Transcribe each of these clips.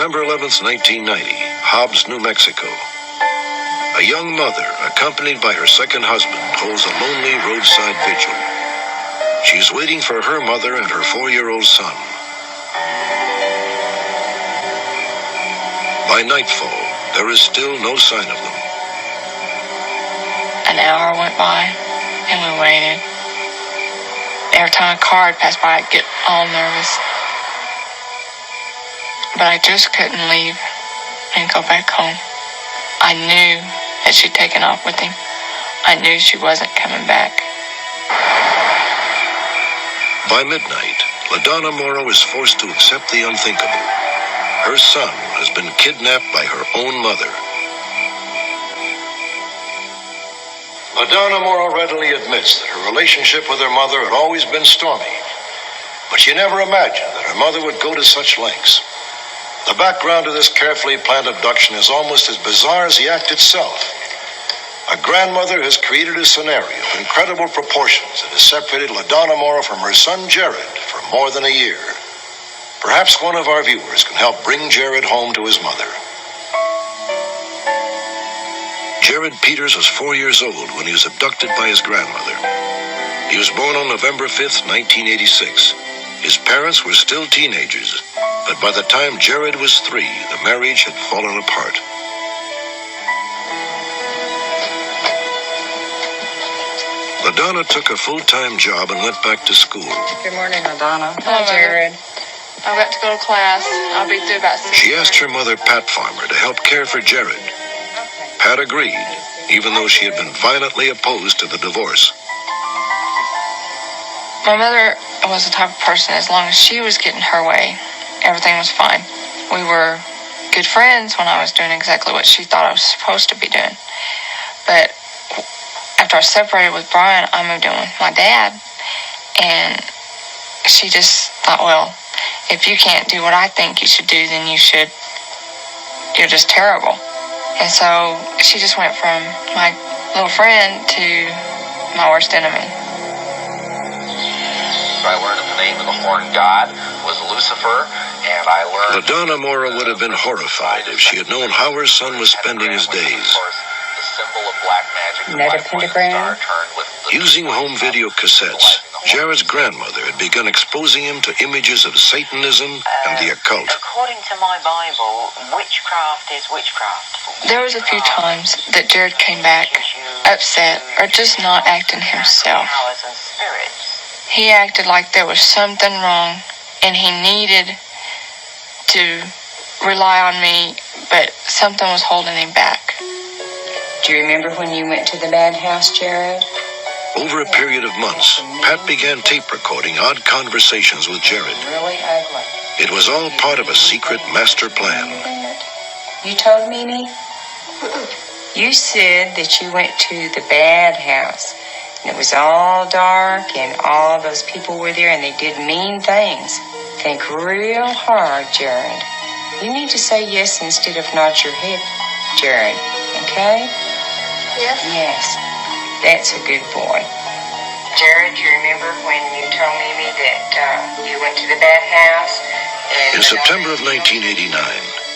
November 11th, 1990, Hobbs, New Mexico. A young mother, accompanied by her second husband, holds a lonely roadside vigil. She's waiting for her mother and her 4-year-old son. By nightfall, there is still no sign of them. An hour went by, and we waited. Every time a car had passed by, I'd get all nervous. But I just couldn't leave and go back home. I knew that she'd taken off with him. I knew she wasn't coming back. By midnight, LaDonna Morrow is forced to accept the unthinkable. Her son has been kidnapped by her own mother. LaDonna Morrow readily admits that her relationship with her mother had always been stormy, but she never imagined that her mother would go to such lengths. The background to this carefully planned abduction is almost as bizarre as the act itself. A grandmother has created a scenario of incredible proportions that has separated LaDonna Morrow from her son Jared for more than a year. Perhaps one of our viewers can help bring Jared home to his mother. Jared Peters was 4 years old when he was abducted by his grandmother. He was born on November 5th, 1986. His parents were still teenagers, but by the time Jared was 3, the marriage had fallen apart. LaDonna took a full-time job and went back to school. Good morning, LaDonna. Hello, Jared. I've got to go to class. I'll be through about 6. She asked her mother, Pat Farmer, to help care for Jared. Pat agreed, even though she had been violently opposed to the divorce. My mother was the type of person, as long as she was getting her way, everything was fine. We were good friends when I was doing exactly what she thought I was supposed to be doing. But after I separated with Brian, I moved in with my dad. And she just thought, well, if you can't do what I think you should do, then you're just terrible. And so she just went from my little friend to my worst enemy. I learned that the name of the horned god was Lucifer, and I learned... LaDonna Morrow would have been horrified if she had known how her son was spending his days. The symbol of black magic. Another pentagram. Using home video cassettes, Jared's grandmother had begun exposing him to images of Satanism and the occult. According to my Bible, witchcraft is witchcraft. There was a few times that Jared came back upset or just not acting himself. Powers and spirits. He acted like there was something wrong and he needed to rely on me, but something was holding him back. Do you remember when you went to the bad house, Jared? Over a period of months, Pat began tape recording odd conversations with Jared. Really ugly. It was all part of a secret master plan. You told Mimi? You said that you went to the bad house. And it was all dark and all those people were there and they did mean things. Think real hard, Jared. You need to say yes instead of nod your head, Jared. Okay? Yes? Yes. That's a good boy. Jared, you remember when you told Mimi that you went to the bad house? In September of 1989,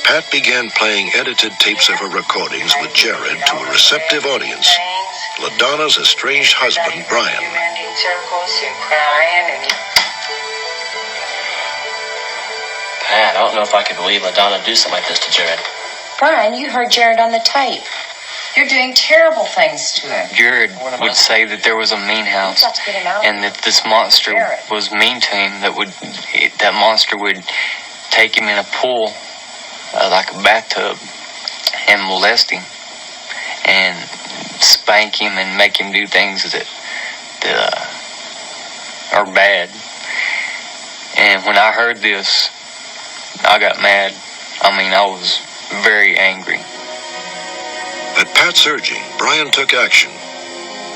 Pat began playing edited tapes of her recordings with Jared to a receptive audience. LaDonna's estranged husband, Brian. Pat, I don't know if I could believe LaDonna do something like this to Jared. Brian, you heard Jared on the tape. You're doing terrible things to him. Jared would say that there was a mean house and that this monster was mean to him, that monster would take him in a pool, like a bathtub, and molest him and spank him and make him do things that are bad. And when I heard this, I got mad. I was very angry. At Pat's urging, Brian took action.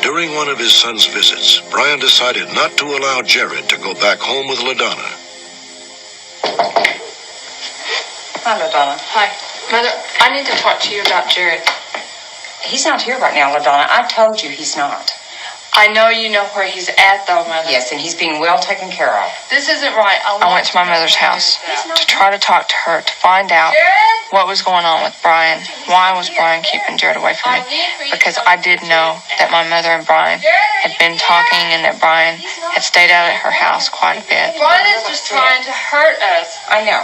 During one of his son's visits, Brian decided not to allow Jared to go back home with LaDonna. Hi, LaDonna. Hi. Mother, I need to talk to you about Jared. He's not here right now, LaDonna. I told you he's not. I know you know where he's at, though, Mother. Yes, and he's being well taken care of. This isn't right. I went to my mother's house to try to talk to her to find out what was going on with Brian. Why was Brian keeping Jared away from me? Because I did know that my mother and Brian had been talking and that Brian had stayed out at her house quite a bit. Brian is just trying to hurt us. I know.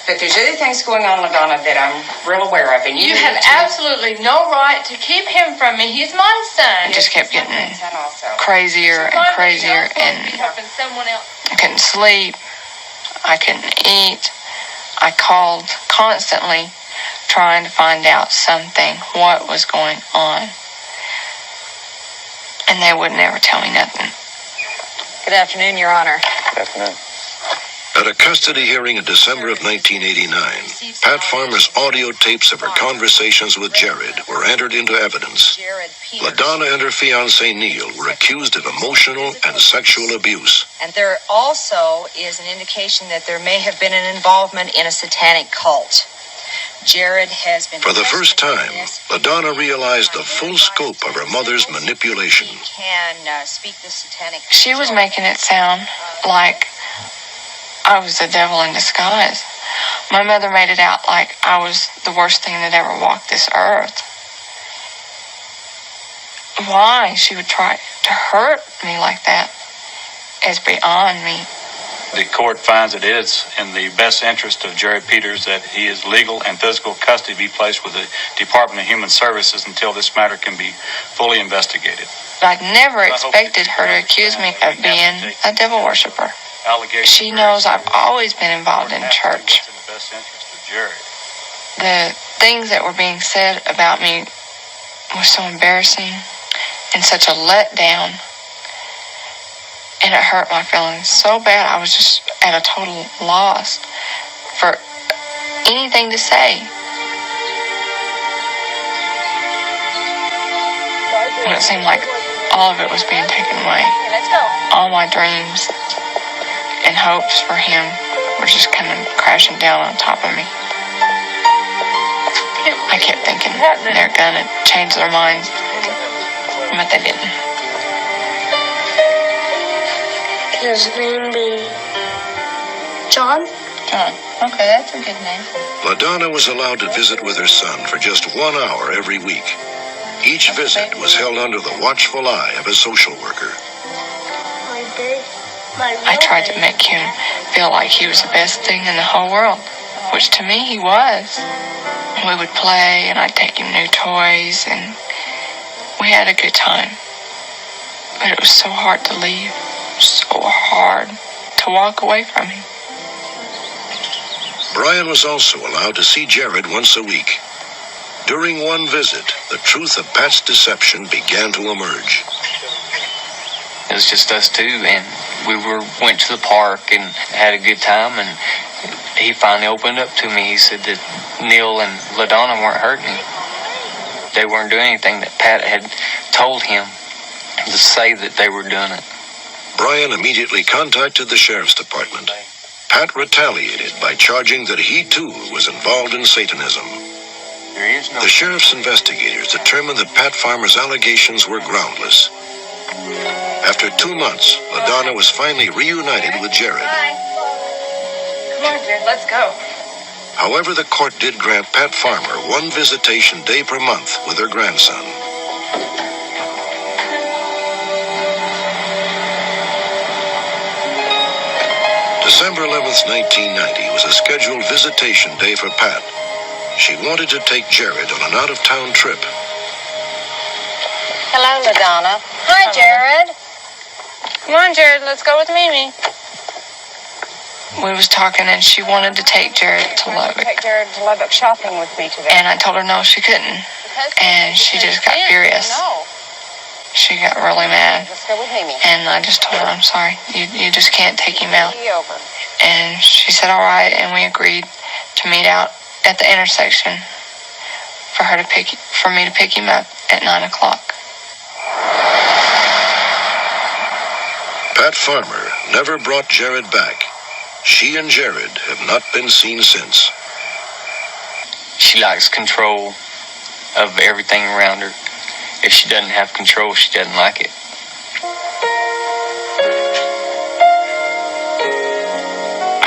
But there's other things going on, LaDonna, that I'm real aware of. And You have absolutely no right to keep him from me. He's my son. It just kept getting crazier and crazier, and I couldn't sleep. I couldn't eat. I called constantly trying to find out something, what was going on. And they would never tell me nothing. Good afternoon, Your Honor. Good afternoon. At a custody hearing in December of 1989, Pat Farmer's audio tapes of her conversations with Jared were entered into evidence. LaDonna and her fiancé Neil were accused of emotional and sexual abuse. And there also is an indication that there may have been an involvement in a satanic cult. Jared has been... For the first time, LaDonna realized the full scope of her mother's manipulation. She was making it sound like I was the devil in disguise. My mother made it out like I was the worst thing that ever walked this earth. Why she would try to hurt me like that is beyond me. The court finds it is in the best interest of Jared Peters that his legal and physical custody be placed with the Department of Human Services until this matter can be fully investigated. I never expected her to accuse me of being a devil worshiper. She knows I've always been involved in church. The things that were being said about me were so embarrassing and such a letdown. And it hurt my feelings so bad. I was just at a total loss for anything to say. And it seemed like all of it was being taken away. All my dreams and hopes for him were just kind of crashing down on top of me. I kept thinking they're gonna change their minds, but they didn't. His name be John? John. Okay, that's a good name. LaDonna was allowed to visit with her son for just 1 hour every week. Each visit was held under the watchful eye of a social worker. I tried to make him feel like he was the best thing in the whole world, which to me he was. We would play, and I'd take him new toys, and we had a good time. But it was so hard to leave, so hard to walk away from him. Brian was also allowed to see Jared once a week. During one visit, the truth of Pat's deception began to emerge. It was just us two, and we went to the park and had a good time, and he finally opened up to me. He said that Neil and LaDonna weren't hurting him. They weren't doing anything, that Pat had told him to say that they were doing it. Brian immediately contacted the sheriff's department. Pat retaliated by charging that he too was involved in Satanism. The sheriff's investigators determined that Pat Farmer's allegations were groundless. After 2 months, LaDonna was finally reunited with Jared. Come on, Jared, let's go. However, the court did grant Pat Farmer 1 visitation day per month with her grandson. December 11th, 1990 was a scheduled visitation day for Pat. She wanted to take Jared on an out-of-town trip. Hello, LaDonna. Hi, Jared. Come on, Jared, let's go with Mimi. We was talking, and she wanted to take Jared to Lubbock. Take Jared to Lubbock shopping with me today. And I told her no, she couldn't. And she just got furious. She got really mad. Let's go with Mimi. And I just told her, I'm sorry, you just can't take him out. And she said, all right, and we agreed to meet out at the intersection for me to pick him up at 9 o'clock. Pat Farmer never brought Jared back. She and Jared have not been seen since. She likes control of everything around her. If she doesn't have control, she doesn't like it.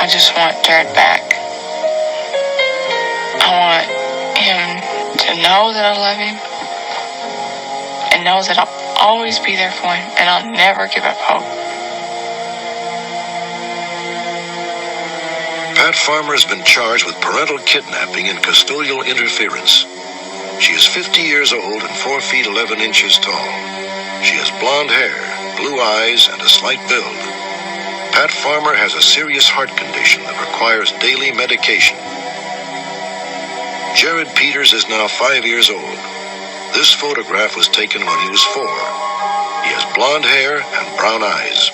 just want Jared back. I want him to know that I love him and know that I'll always be there for him and I'll never give up hope. Pat Farmer has been charged with parental kidnapping and custodial interference. She is 50 years old and 4 feet 11 inches tall. She has blonde hair, blue eyes, and a slight build. Pat Farmer has a serious heart condition that requires daily medication. Jared Peters is now 5 years old. This photograph was taken when he was 4. He has blonde hair and brown eyes.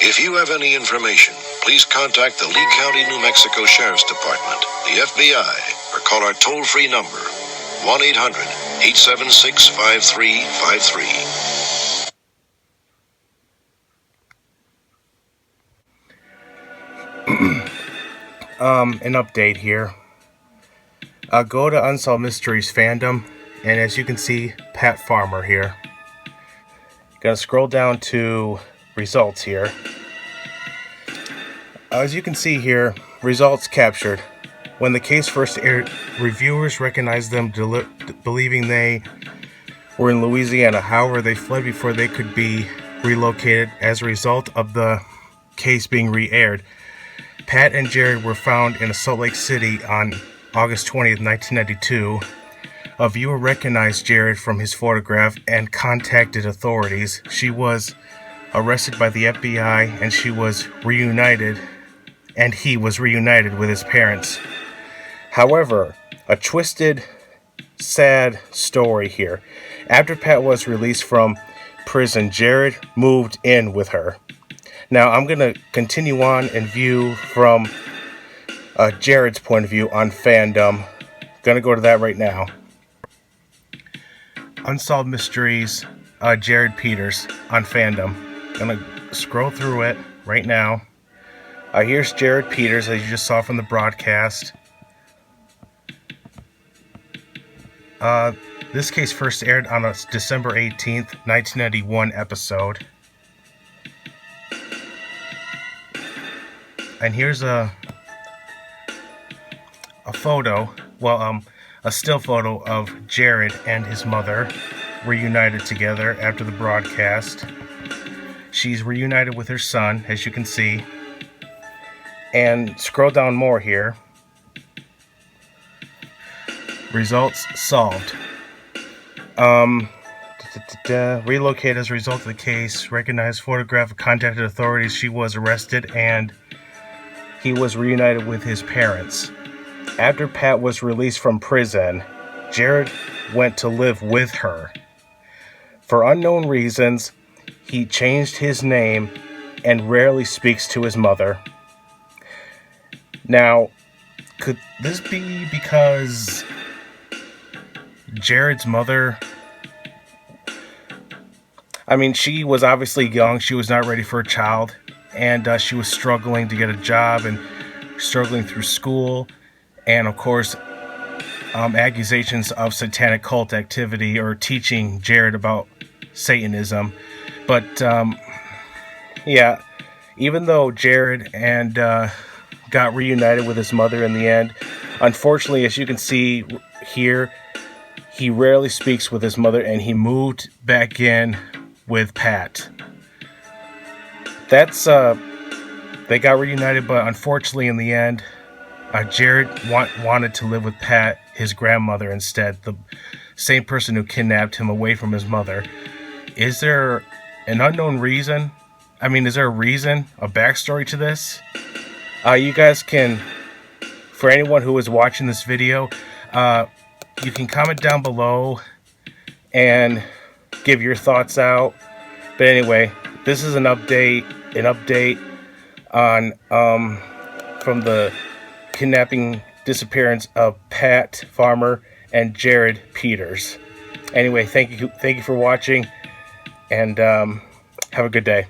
If you have any information, please contact the Lee County, New Mexico Sheriff's Department, the FBI, or call our toll-free number, 1-800-876-5353. An update here. Go to Unsolved Mysteries fandom, and as you can see, Pat Farmer here. Gonna scroll down to results here. As you can see here, results captured. When the case first aired, reviewers recognized them believing they were in Louisiana. However, they fled before they could be relocated as a result of the case being re-aired. Pat and Jared were found in Salt Lake City on August 20th, 1992. A viewer recognized Jared from his photograph and contacted authorities. She was arrested by the FBI and he was reunited with his parents. However, a twisted, sad story here. After Pat was released from prison, Jared moved in with her. Now, I'm going to continue on and view from Jared's point of view on fandom. Going to go to that right now. Unsolved Mysteries, Jared Peters on fandom. Going to scroll through it right now. Here's Jared Peters, as you just saw from the broadcast. This case first aired on a December 18th, 1991 episode. And here's a photo, a still photo of Jared and his mother reunited together after the broadcast. She's reunited with her son, as you can see. And scroll down more here. Results solved. Relocated as a result of the case. Recognized photograph. Contacted authorities. She was arrested and he was reunited with his parents. After Pat was released from prison, Jared went to live with her. For unknown reasons, he changed his name and rarely speaks to his mother. Now, could this be because Jared's mother, she was obviously young, she was not ready for a child, and she was struggling to get a job and struggling through school, and of course, accusations of satanic cult activity or teaching Jared about Satanism. But, even though Jared and got reunited with his mother in the end, unfortunately, as you can see here, he rarely speaks with his mother, and he moved back in with Pat. They got reunited, but unfortunately in the end, Jared wanted to live with Pat, his grandmother, instead, the same person who kidnapped him away from his mother. Is there an unknown reason? Is there a reason, a backstory to this? You guys can, for anyone who is watching this video, you can comment down below and give your thoughts out. But anyway, this is an update on from the kidnapping disappearance of Pat Farmer and Jared Peters. Anyway, thank you for watching, and have a good day.